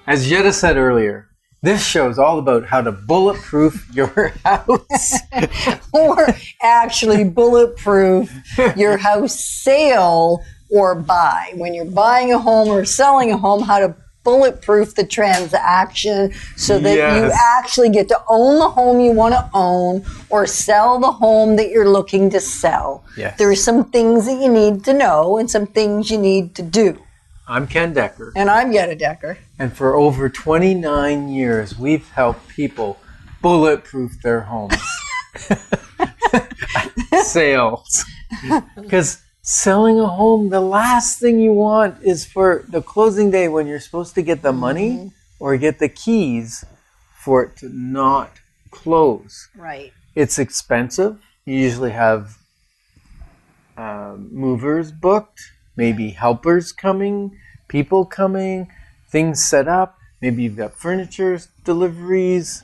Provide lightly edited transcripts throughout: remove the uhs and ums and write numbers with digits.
As Jetta said earlier, this show is all about how to bulletproof your house. Or actually bulletproof your house sale or buy. When you're buying a home or selling a home, how to bulletproof the transaction so that you actually get to own the home you want to own or sell the home that you're looking to sell. Yes. There are some things that you need to know and some things you need to do. I'm Ken Dekker. And I'm Jetta Dekker. And for over 29 years, we've helped people bulletproof their homes. Sales. Because selling a home, the last thing you want is for the closing day when you're supposed to get the money or get the keys for it to not close. Right. It's expensive. You usually have movers booked, maybe helpers coming, people coming, things set up. Maybe you've got furniture deliveries.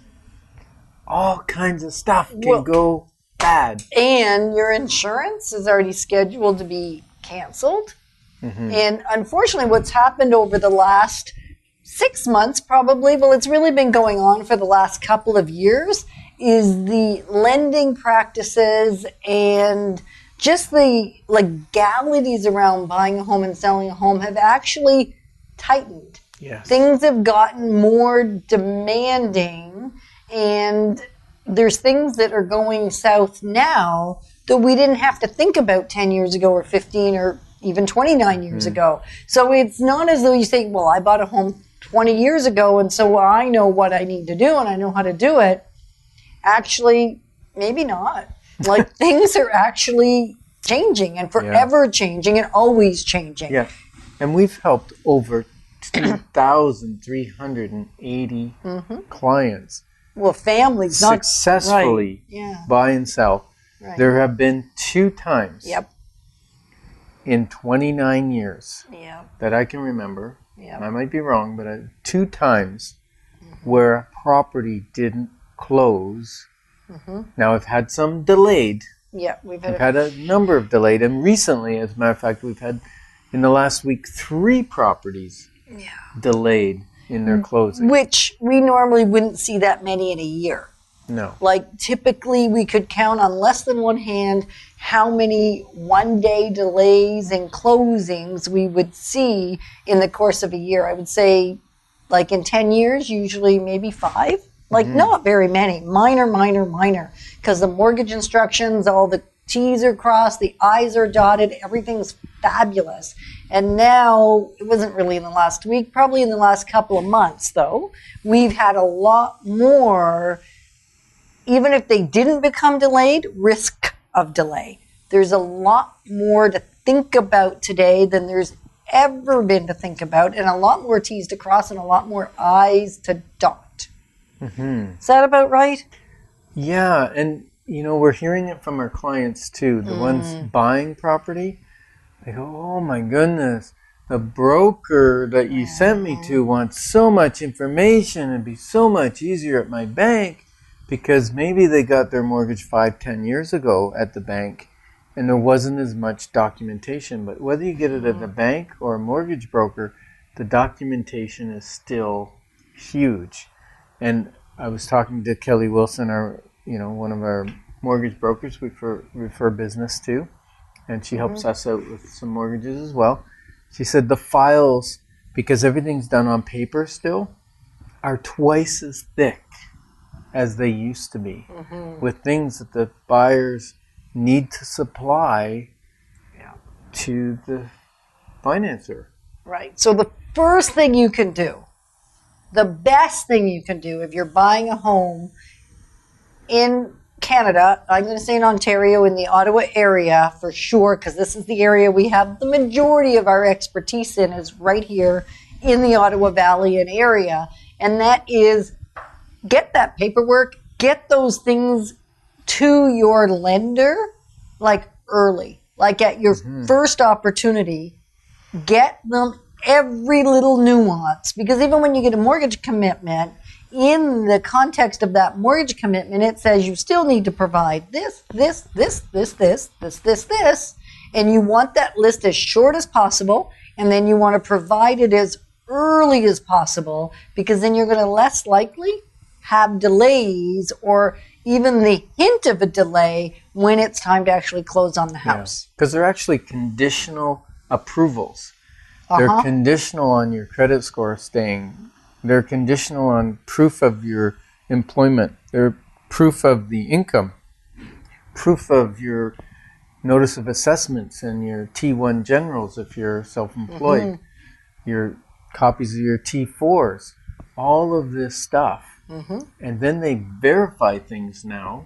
All kinds of stuff can go bad. And your insurance is already scheduled to be canceled. And unfortunately, what's happened over the last 6 months probably, well, it's really been going on for the last couple of years, is the lending practices and just the legalities around buying a home and selling a home have actually tightened. Yes. Things have gotten more demanding, and there's things that are going south now that we didn't have to think about 10 years ago or 15 or even 29 years ago. So it's not as though you say, well, I bought a home 20 years ago, and so I know what I need to do and I know how to do it. Actually, maybe not. Things are actually changing and forever changing and always changing. Yeah. And we've helped over 2,380 clients. Well, families successfully buy and sell. Right. There have been 2 times in 29 years that I can remember. I might be wrong, but 2 times where a property didn't close. Now, I've had some delayed. Yeah, we've had a number of delayed. And recently, as a matter of fact, we've had, in the last week, 3 properties delayed in their closing. Which we normally wouldn't see that many in a year. No. Typically, we could count on less than one hand how many one-day delays and closings we would see in the course of a year. I would say, in 10 years, usually maybe 5. Not very many. Minor. Because the mortgage instructions, all the T's are crossed, the I's are dotted, everything's fabulous. And now, it wasn't really in the last week, probably in the last couple of months, though, we've had a lot more, even if they didn't become delayed, risk of delay. There's a lot more to think about today than there's ever been to think about, and a lot more T's to cross and a lot more I's to dot. Is that about right? Yeah, and we're hearing it from our clients too. The ones buying property, they go, "Oh my goodness, the broker that you sent me to wants so much information. It'd be so much easier at my bank," because maybe they got their mortgage 5-10 years ago at the bank and there wasn't as much documentation. But whether you get it at the bank or a mortgage broker, the documentation is still huge. And I was talking to Kelly Wilson, one of our mortgage brokers we refer business to, and she helps us out with some mortgages as well. She said the files, because everything's done on paper still, are twice as thick as they used to be, with things that the buyers need to supply to the financer. Right. So the first thing you can do, the best thing you can do if you're buying a home in Canada, I'm going to say in Ontario, in the Ottawa area for sure, because this is the area we have the majority of our expertise in, is right here in the Ottawa Valley and area. And that is, get that paperwork, get those things to your lender early, at your first opportunity. Get them every little nuance, because even when you get a mortgage commitment, in the context of that mortgage commitment, it says you still need to provide this, and you want that list as short as possible, and then you want to provide it as early as possible, because then you're going to less likely have delays or even the hint of a delay when it's time to actually close on the house. Because they're actually conditional approvals. They're conditional on your credit score staying. They're conditional on proof of your employment. They're proof of the income, proof of your notice of assessments and your T1 generals if you're self-employed, your copies of your T4s, all of this stuff. And then they verify things now.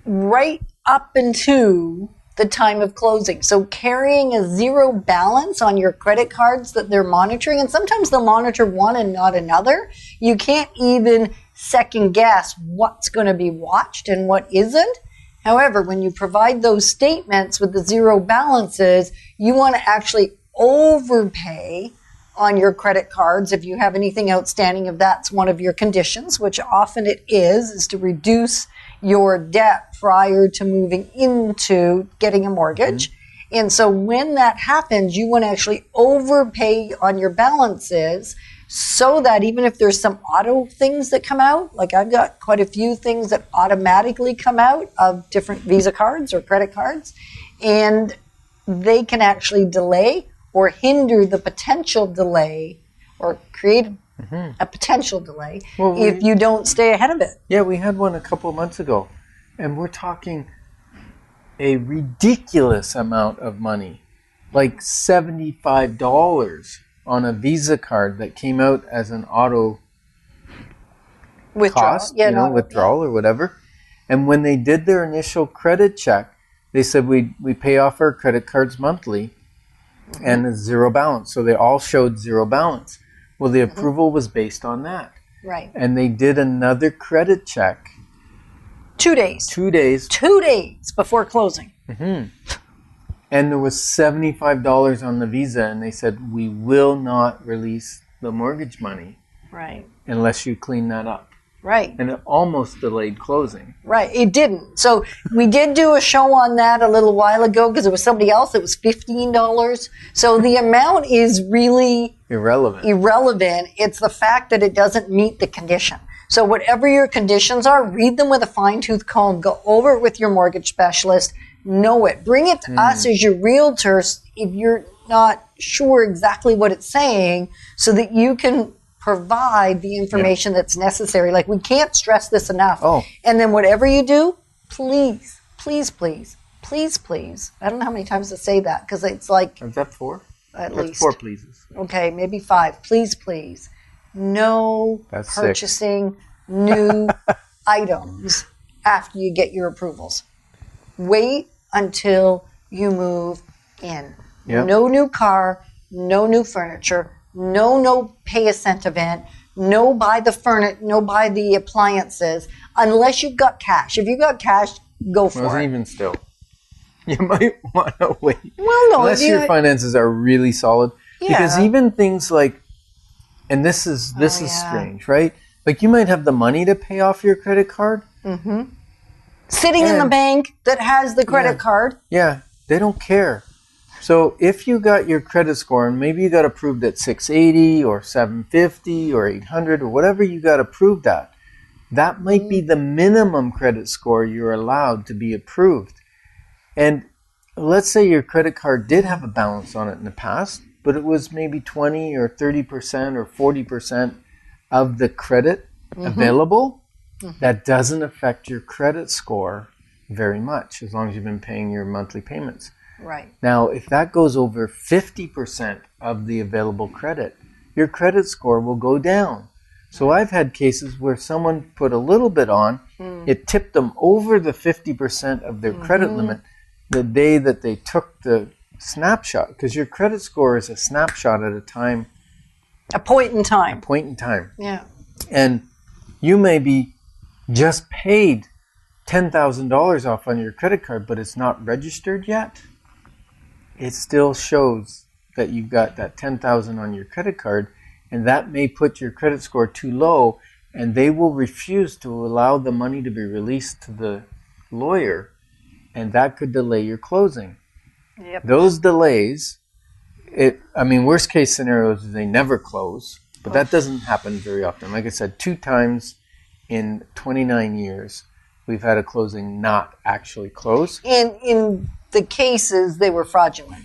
Right up into the time of closing. So carrying a zero balance on your credit cards that they're monitoring, and sometimes they'll monitor one and not another. You can't even second guess what's going to be watched and what isn't. However, when you provide those statements with the zero balances, you want to actually overpay on your credit cards if you have anything outstanding, if that's one of your conditions, which often it is to reduce your debt prior to moving into getting a mortgage. And so when that happens, you want to actually overpay on your balances so that even if there's some auto things that come out, like I've got quite a few things that automatically come out of different Visa cards or credit cards, and they can actually delay or hinder the potential delay or create a potential delay if you don't stay ahead of it. Yeah, we had one a couple of months ago, and we're talking a ridiculous amount of money, like $75 on a Visa card that came out as an auto cost, withdrawal or whatever. And when they did their initial credit check, they said we pay off our credit cards monthly and it's zero balance. So they all showed zero balance. Well, the approval was based on that. Right. And they did another credit check. 2 days. 2 days. 2 days before closing. And there was $75 on the Visa, and they said, we will not release the mortgage money unless you clean that up. Right. And it almost delayed closing. Right. It didn't. So we did do a show on that a little while ago because it was somebody else. It was $15. So the amount is really irrelevant. It's the fact that it doesn't meet the condition. So whatever your conditions are, read them with a fine-tooth comb. Go over it with your mortgage specialist. Know it. Bring it to us as your realtors if you're not sure exactly what it's saying so that you can provide the information that's necessary. Like, we can't stress this enough. And then whatever you do, please, please, please, please, please. I don't know how many times to say that because it's like... Is that 4? At That's least. 4 pleases. Okay, maybe 5. Please, please. No That's purchasing new items after you get your approvals. Wait until you move in. No new car, no new furniture, no pay a cent event, no buy the appliances, unless you've got cash. If you've got cash, go for it. Even still. You might want to wait. Well, no. Unless your finances are really solid. Yeah. Because even things like, and this is strange, right? Like, you might have the money to pay off your credit card. Sitting in the bank that has the credit card. Yeah, they don't care. So if you got your credit score and maybe you got approved at 680 or 750 or 800 or whatever you got approved at, that might be the minimum credit score you're allowed to be approved. And let's say your credit card did have a balance on it in the past, but it was maybe 20 or 30% or 40% of the credit available. That doesn't affect your credit score very much as long as you've been paying your monthly payments. Right. Now, if that goes over 50% of the available credit, your credit score will go down. So I've had cases where someone put a little bit on, it tipped them over the 50% of their credit limit the day that they took the snapshot, because your credit score is a snapshot at a time. A point in time. A point in time. Yeah. And you may be just paid $10,000 off on your credit card, but it's not registered yet. It still shows that you've got that $10,000 on your credit card, and that may put your credit score too low, and they will refuse to allow the money to be released to the lawyer, and that could delay your closing. Yep. Those delays worst case scenarios is they never close, but that doesn't happen very often. Like I said, 2 times in 29 years, we've had a closing not actually close. In the cases, they were fraudulent,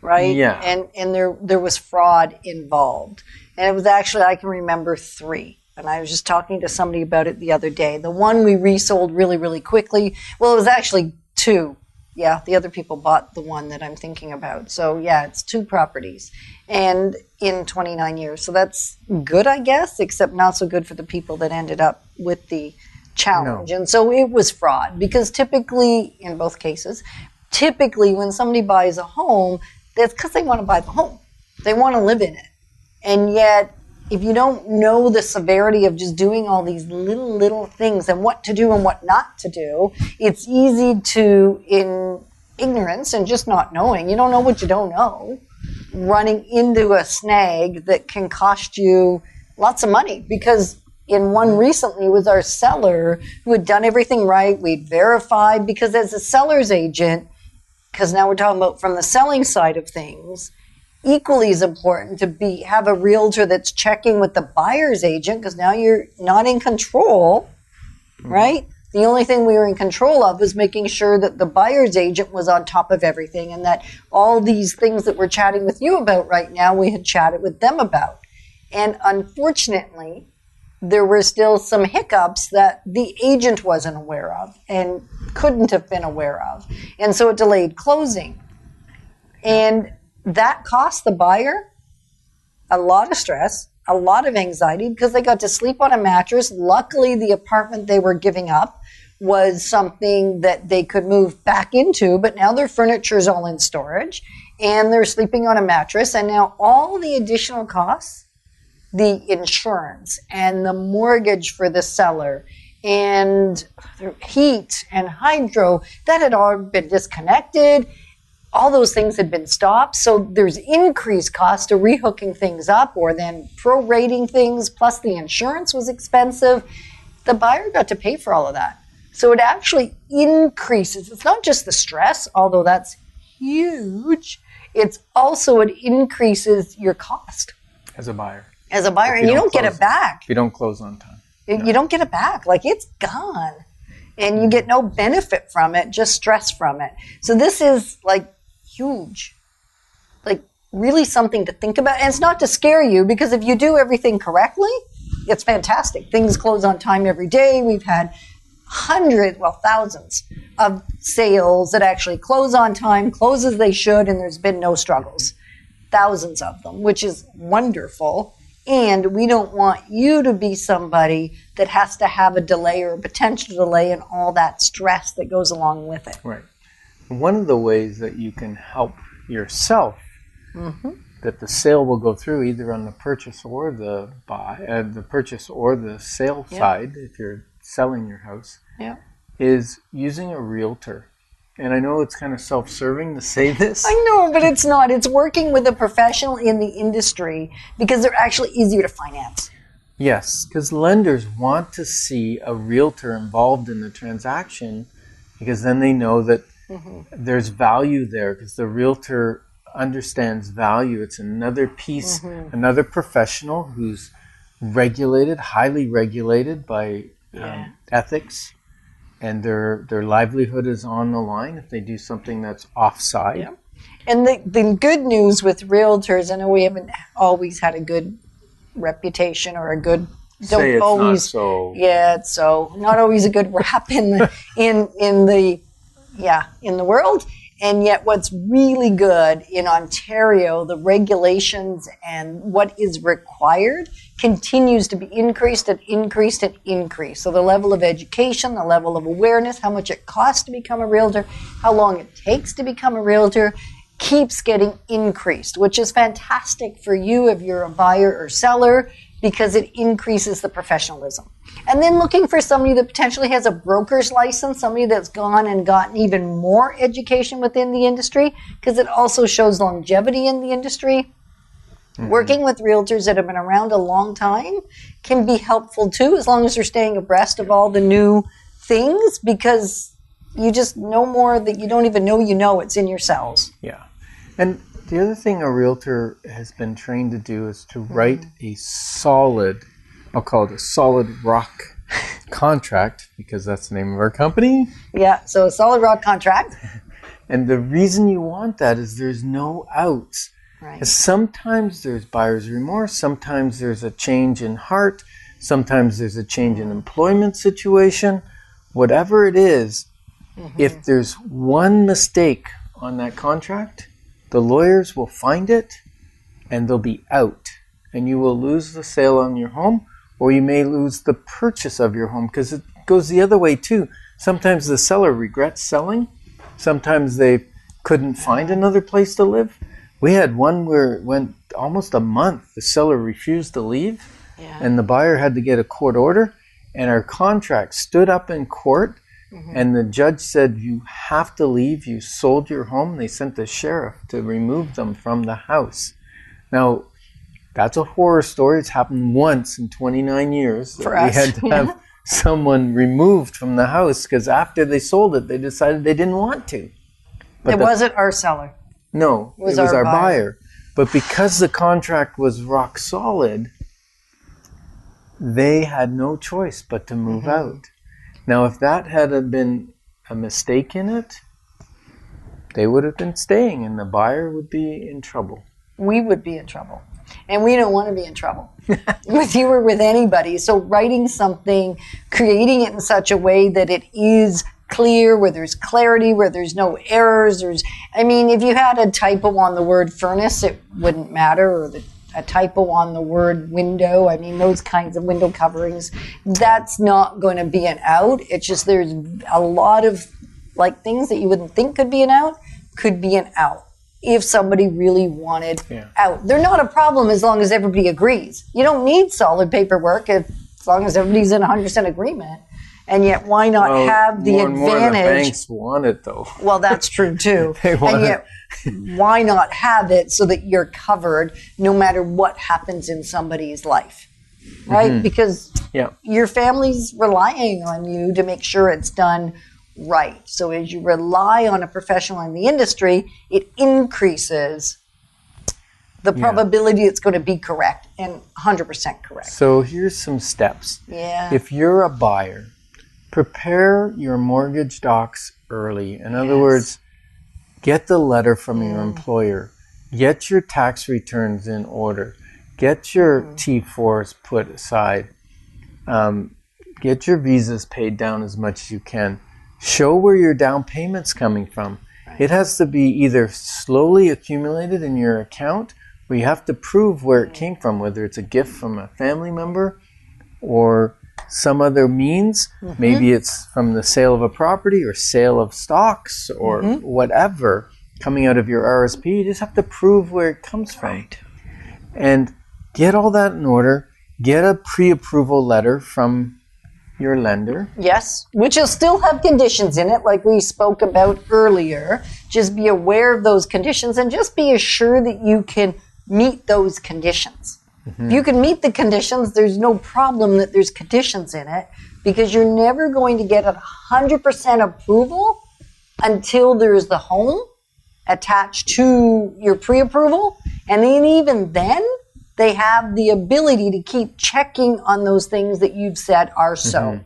right? Yeah. And there was fraud involved. And it was actually, I can remember 3. And I was just talking to somebody about it the other day. The one we resold really, really quickly. Well, it was actually 2. Yeah, the other people bought the one that I'm thinking about. So, yeah, it's 2 properties. And in 29 years. So that's good, I guess, except not so good for the people that ended up with the challenge. No. And so it was fraud. Because typically, in both cases, when somebody buys a home, that's because they want to buy the home. They want to live in it. And yet, if you don't know the severity of just doing all these little things and what to do and what not to do, it's easy to, in ignorance and just not knowing, you don't know what you don't know, running into a snag that can cost you lots of money. Because in one recently was our seller who had done everything right. We'd verified, because as a seller's agent, because now we're talking about from the selling side of things, equally as important to have a realtor that's checking with the buyer's agent, because now you're not in control, right? The only thing we were in control of was making sure that the buyer's agent was on top of everything, and that all these things that we're chatting with you about right now, we had chatted with them about. And unfortunately, there were still some hiccups that the agent wasn't aware of and couldn't have been aware of. And so it delayed closing. And that cost the buyer a lot of stress, a lot of anxiety, because they got to sleep on a mattress. Luckily, the apartment they were giving up was something that they could move back into, but now their furniture is all in storage, and they're sleeping on a mattress. And now all the additional costs, the insurance and the mortgage for the seller and the heat and hydro, that had all been disconnected. All those things had been stopped. So there's increased cost to rehooking things up or then prorating things, plus the insurance was expensive. The buyer got to pay for all of that. So it actually increases. It's not just the stress, although that's huge. It's also, it increases your cost. As a buyer. As a buyer, and you don't get it back. If you don't close on time. You don't get it back. Like, it's gone. And you get no benefit from it, just stress from it. So this is like huge. Like, really something to think about. And it's not to scare you, because if you do everything correctly, it's fantastic. Things close on time every day. We've had thousands of sales that actually close on time, close as they should, and there's been no struggles. Thousands of them, which is wonderful. And we don't want you to be somebody that has to have a delay or a potential delay and all that stress that goes along with it. Right. One of the ways that you can help yourself that the sale will go through either on the purchase or the purchase or the sale side, if you're selling your house, is using a realtor. And I know it's kind of self-serving to say this. I know, but it's not. It's working with a professional in the industry, because they're actually easier to finance. Yes, because lenders want to see a realtor involved in the transaction, because then they know that there's value there, because the realtor understands value. It's another piece, another professional who's regulated, highly regulated by ethics. And their livelihood is on the line if they do something that's offside. Yeah. And the good news with realtors, I know we haven't always had a good reputation or a good. Say it's not so. Yeah, it's so not always a good rap in the world. And yet, what's really good in Ontario, the regulations and what is required continues to be increased and increased and increased. So the level of education, the level of awareness, how much it costs to become a realtor, how long it takes to become a realtor, keeps getting increased, which is fantastic for you if you're a buyer or seller, because it increases the professionalism. And then looking for somebody that potentially has a broker's license, somebody that's gone and gotten even more education within the industry, because it also shows longevity in the industry. Working with realtors that have been around a long time can be helpful too, as long as they're staying abreast of all the new things, because you just know more that you don't even know it's in your cells. Yeah. And the other thing a realtor has been trained to do is to write a solid, I'll call it a solid rock contract, because that's the name of our company. Yeah, so a solid rock contract. And the reason you want that is there's no outs. Right. Sometimes there's buyer's remorse, sometimes there's a change in heart, sometimes there's a change in employment situation. Whatever it is, if there's one mistake on that contract, the lawyers will find it and they'll be out. And you will lose the sale on your home, or you may lose the purchase of your home, because it goes the other way too. Sometimes the seller regrets selling. Sometimes they couldn't find another place to live. We had one where it went almost a month. The seller refused to leave, and the buyer had to get a court order, and our contract stood up in court, and the judge said, you have to leave. You sold your home. They sent the sheriff to remove them from the house. Now, that's a horror story. It's happened once in 29 years. For us. We had to have someone removed from the house because after they sold it, they decided they didn't want to. But it wasn't our seller. No, it was our buyer. But because the contract was rock solid, they had no choice but to move out. Now, if that had been a mistake in it, they would have been staying and the buyer would be in trouble. We would be in trouble. And we don't want to be in trouble with you or with anybody. So writing something, creating it in such a way that it is clear, where there's clarity, where there's no errors. If you had a typo on the word furnace, it wouldn't matter, or a typo on the word window. Those kinds of window coverings, that's not going to be an out. It's just there's a lot of things that you wouldn't think could be an out, could be an out if somebody really wanted out. They're not a problem as long as everybody agrees. You don't need solid paperwork as long as everybody's in 100% agreement. And yet, why not have the advantage? More the banks want it, though. Well, that's true, too. And yet, why not have it so that you're covered no matter what happens in somebody's life, right? Because your family's relying on you to make sure it's done right. So as you rely on a professional in the industry, it increases the probability it's going to be correct and 100% correct. So here's some steps. Yeah. If you're a buyer, prepare your mortgage docs early. In other words, get the letter from your employer. Get your tax returns in order. Get your T4s put aside. Get your visas paid down as much as you can. Show where your down payment's coming from. It has to be either slowly accumulated in your account, or you have to prove where it came from, whether it's a gift from a family member or some other means. Maybe it's from the sale of a property or sale of stocks or whatever coming out of your RSP. You just have to prove where it comes from. And get all that in order. Get a pre-approval letter from your lender. Yes, which will still have conditions in it like we spoke about earlier. Just be aware of those conditions and just be assured that you can meet those conditions. If you can meet the conditions, there's no problem that there's conditions in it, because you're never going to get 100% approval until there's the home attached to your pre-approval. And then even then, they have the ability to keep checking on those things that you've said are so.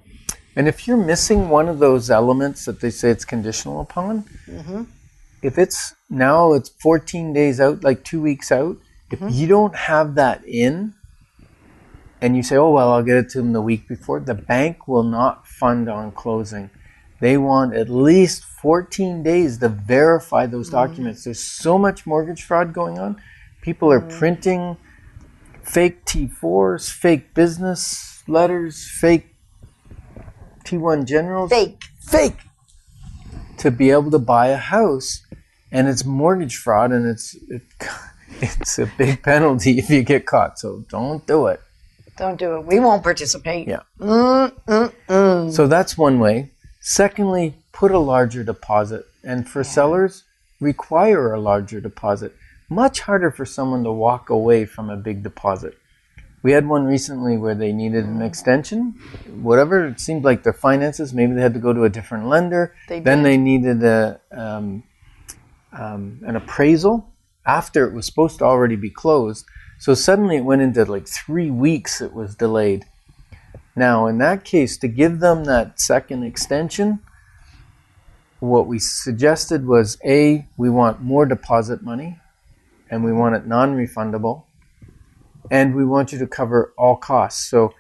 And if you're missing one of those elements that they say it's conditional upon, if it's 14 days out, like 2 weeks out, if you don't have that in, and you say, oh, well, I'll get it to them the week before, the bank will not fund on closing. They want at least 14 days to verify those documents. There's so much mortgage fraud going on. People are printing fake T4s, fake business letters, fake T1 generals. Fake. To be able to buy a house. And it's mortgage fraud, and it's a big penalty if you get caught. So don't do it. Don't do it. We won't participate. Yeah. So that's one way. Secondly, put a larger deposit. And for sellers, require a larger deposit. Much harder for someone to walk away from a big deposit. We had one recently where they needed an extension. Whatever, it seemed like their finances, maybe they had to go to a different lender. Then they needed an appraisal. after it was supposed to already be closed. So suddenly it went into like 3 weeks it was delayed. Now, in that case, to give them that second extension, what we suggested was, A, we want more deposit money, and we want it non-refundable, and we want you to cover all costs. So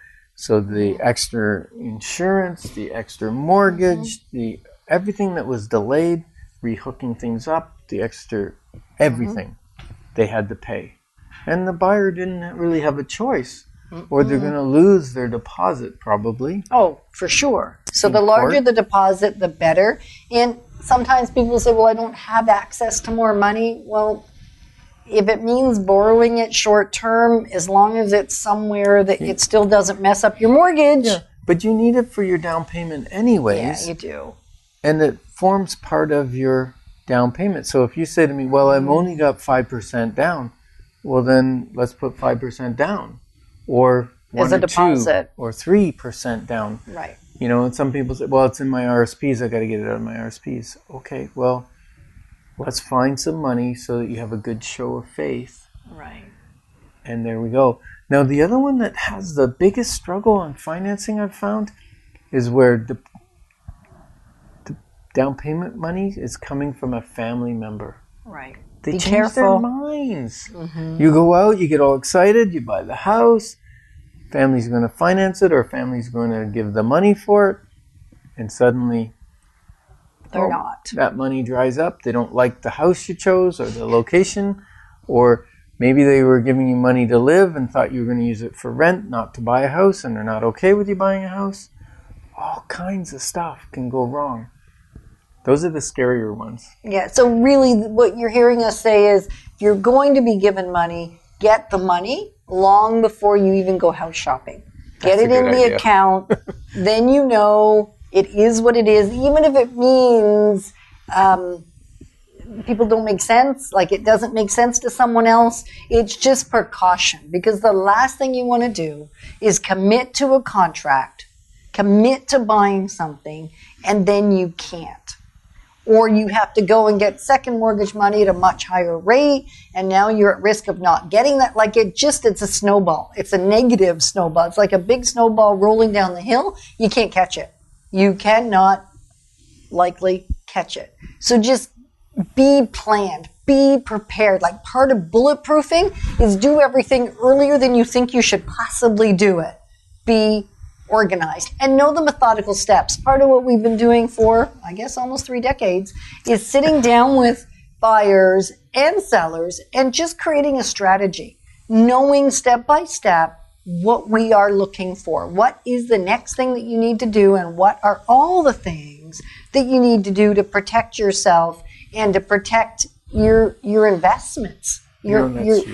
the extra insurance, the extra mortgage, the everything that was delayed, rehooking things up, the extra everything they had to pay. And the buyer didn't really have a choice, or they're going to lose their deposit probably. Oh, for sure. So the larger the deposit, the better. And sometimes people say, well, I don't have access to more money. Well, if it means borrowing it short term, as long as it's somewhere that it still doesn't mess up your mortgage. Yeah, but you need it for your down payment anyways. Yeah, you do. And it forms part of your down payment. So if you say to me, well, I've only got 5% down, well, then let's put 5% down. Or as a deposit. 2 or 3% down. Right. You know, and some people say, well, it's in my RSPs. I got to get it out of my RSPs. Okay, well, let's find some money so that you have a good show of faith. Right. And there we go. Now, the other one that has the biggest struggle on financing I've found is where the down payment money is coming from a family member. Right. They Be change careful. their minds. You go out, you get all excited, you buy the house, family's going to finance it, or family's going to give the money for it, and suddenly they're not. That money dries up. They don't like the house you chose or the location, or maybe they were giving you money to live and thought you were going to use it for rent, not to buy a house, and they're not okay with you buying a house. All kinds of stuff can go wrong. Those are the scarier ones. Yeah, so really what you're hearing us say is, if you're going to be given money, get the money long before you even go house shopping. Get it in the account. Then you know it is what it is, even if it means people don't make sense, like it doesn't make sense to someone else. It's just precaution, because the last thing you want to do is commit to a contract, commit to buying something, and then you can't. Or you have to go and get second mortgage money at a much higher rate, and now you're at risk of not getting that. Like it's a snowball. It's a negative snowball. It's like a big snowball rolling down the hill. You can't catch it. You cannot likely catch it. So just be planned, be prepared. Like part of bulletproofing is do everything earlier than you think you should possibly do it. Be organized and know the methodical steps. Part of what we've been doing for, I guess, almost 3 decades is sitting down with buyers and sellers and just creating a strategy, knowing step by step what we are looking for. What is the next thing that you need to do, and what are all the things that you need to do to protect yourself and to protect your investments, your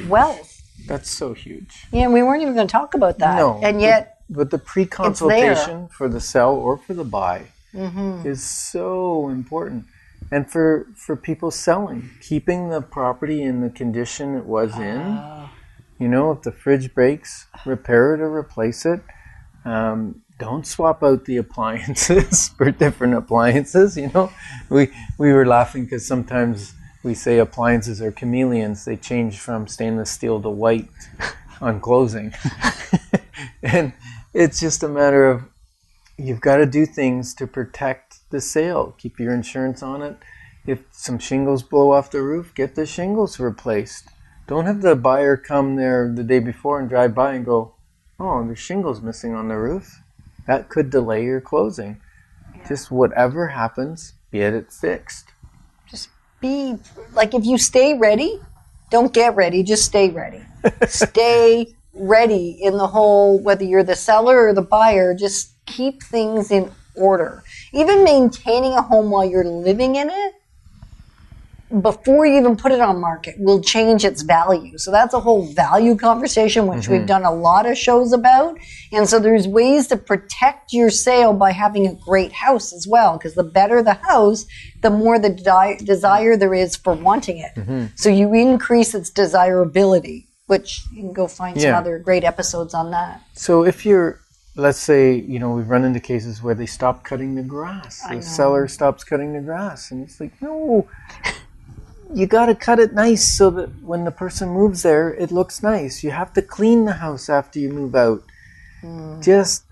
wealth. That's so huge. Yeah, we weren't even going to talk about that. No, and yet but the pre-consultation for the sell or for the buy is so important. And for people selling, keeping the property in the condition it was in. You know, if the fridge breaks, repair it or replace it. Don't swap out the appliances for different appliances. You know, we were laughing because sometimes we say appliances are chameleons. They change from stainless steel to white on closing. And it's just a matter of, you've got to do things to protect the sale. Keep your insurance on it. If some shingles blow off the roof, get the shingles replaced. Don't have the buyer come there the day before and drive by and go, oh, there's shingles missing on the roof. That could delay your closing. Yeah. Just whatever happens, get it fixed. Just be, like, if you stay ready, don't get ready, just stay ready. Stay ready in the whole, whether you're the seller or the buyer, just keep things in order. Even maintaining a home while you're living in it, before you even put it on market, will change its value. So that's a whole value conversation, which we've done a lot of shows about. And so there's ways to protect your sale by having a great house as well, because the better the house, the more the desire there is for wanting it. So you increase its desirability, which you can go find some other great episodes on that. So if you're, let's say, you know, we've run into cases where they stop cutting the grass. The seller stops cutting the grass. And it's like, no, you got to cut it nice so that when the person moves there, it looks nice. You have to clean the house after you move out. Just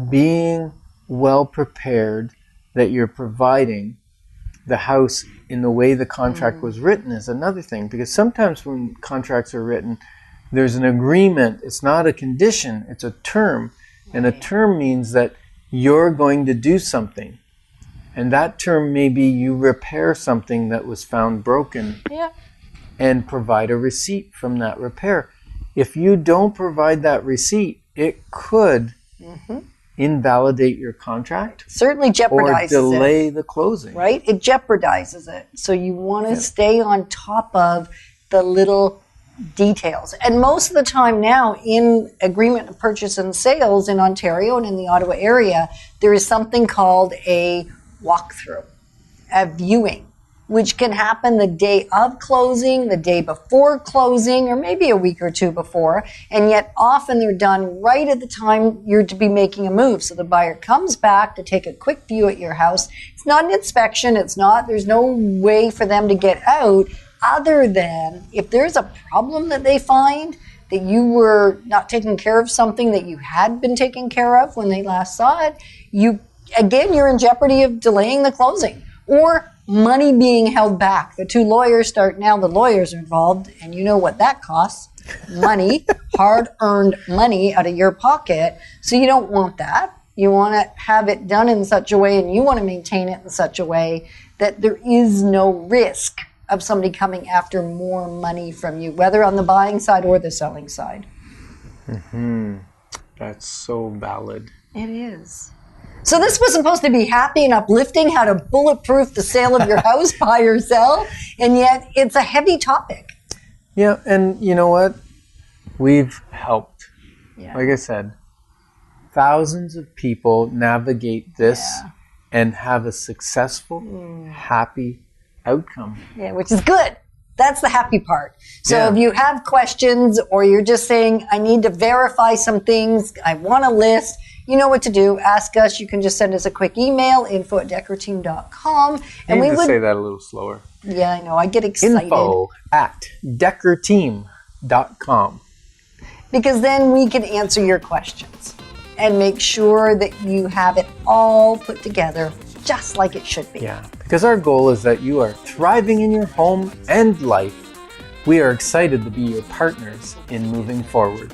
being well prepared that you're providing the house in the way the contract was written is another thing. Because sometimes when contracts are written, there's an agreement. It's not a condition, it's a term. And a term means that you're going to do something. And that term may be you repair something that was found broken and provide a receipt from that repair. If you don't provide that receipt, it could invalidate your contract. Certainly jeopardizes or delay the closing. Right? It jeopardizes it. So you want to stay on top of the little details. And most of the time now in agreement of purchase and sales in Ontario and in the Ottawa area, there is something called a walkthrough, a viewing, which can happen the day of closing, the day before closing, or maybe a week or two before. And yet often they're done right at the time you're to be making a move. So the buyer comes back to take a quick view at your house. It's not an inspection. There's no way for them to get out other than if there's a problem that they find that you were not taking care of something that you had been taking care of when they last saw it, you're in jeopardy of delaying the closing or money being held back. The two lawyers the lawyers are involved, and you know what that costs. Money, hard-earned money out of your pocket. So you don't want that. You want to have it done in such a way, and you want to maintain it in such a way that there is no risk of somebody coming after more money from you, whether on the buying side or the selling side. That's so valid. It is. So this was supposed to be happy and uplifting, how to bulletproof the sale of your house, buy or sell, and yet it's a heavy topic. Yeah, and you know what? We've helped. Like I said, thousands of people navigate this and have a successful, happy outcome. Yeah, which is good. That's the happy part. So if you have questions or you're just saying, I need to verify some things, I want a list, you know what to do. Ask us. You can just send us a quick email, info@DekkerTeam.com. And we would say that a little slower. Yeah, I know. I get excited. info@DekkerTeam.com. Because then we can answer your questions and make sure that you have it all put together just like it should be. Yeah, because our goal is that you are thriving in your home and life. We are excited to be your partners in moving forward.